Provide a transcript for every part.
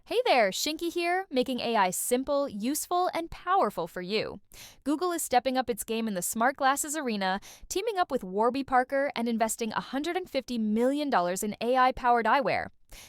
Hey there, Shinky here, making AI simple, useful, and powerful for you. Google is stepping up its game in the smart glasses arena, teaming up with Warby Parker and investing $150 million in AI-powered eyewear.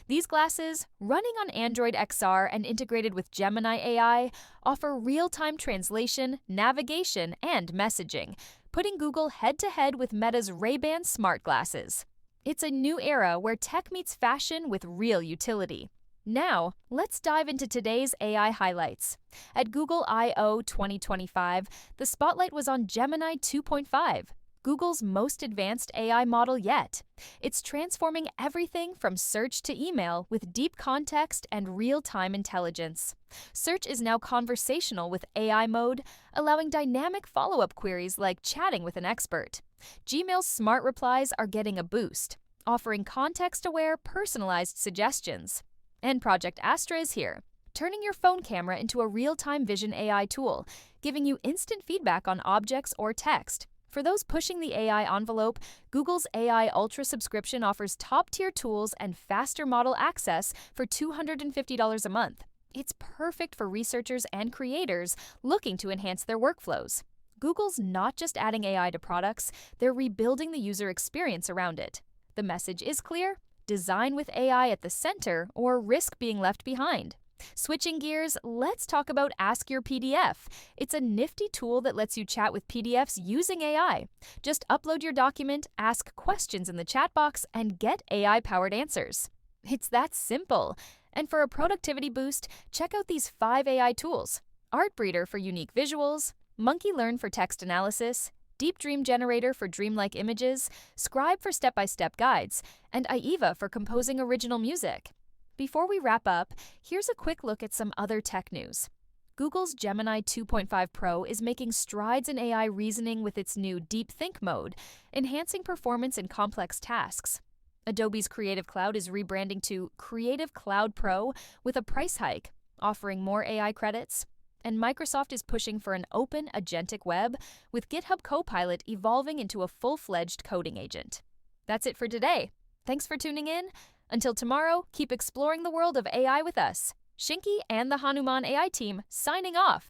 These glasses, running on Android XR and integrated with Gemini AI, offer real-time translation, navigation, and messaging, putting Google head-to-head with Meta's Ray-Ban smart glasses. It's a new era where tech meets fashion with real utility. Now, let's dive into today's AI highlights. At Google I/O 2025, the spotlight was on Gemini 2.5, Google's most advanced AI model yet. It's transforming everything from search to email with deep context and real-time intelligence. Search is now conversational with AI mode, allowing dynamic follow-up queries like chatting with an expert. Gmail's smart replies are getting a boost, offering context-aware, personalized suggestions. And Project Astra is here, turning your phone camera into a real-time vision AI tool, giving you instant feedback on objects or text. For those pushing the AI envelope, Google's AI Ultra subscription offers top-tier tools and faster model access for $250 a month. It's perfect for researchers and creators looking to enhance their workflows. Google's not just adding AI to products, they're rebuilding the user experience around it. The message is clear: design with AI at the center or risk being left behind. Switching gears, let's talk about AskYourPDF. It's a nifty tool that lets you chat with PDFs using AI. Just upload your document, ask questions in the chat box, and get AI-powered answers. It's that simple. And for a productivity boost, check out these 5 AI tools: Artbreeder for unique visuals, MonkeyLearn for text analysis, Deep Dream Generator for dreamlike images, Scribe for step-by-step guides, and Aiva for composing original music. Before we wrap up, here's a quick look at some other tech news. Google's Gemini 2.5 Pro is making strides in AI reasoning with its new Deep Think mode, enhancing performance in complex tasks. Adobe's Creative Cloud is rebranding to Creative Cloud Pro with a price hike, offering more AI credits. And Microsoft is pushing for an open agentic web, with GitHub Copilot evolving into a full-fledged coding agent. That's it for today. Thanks for tuning in. Until tomorrow, keep exploring the world of AI with us. Shinky and the Hanuman AI team signing off.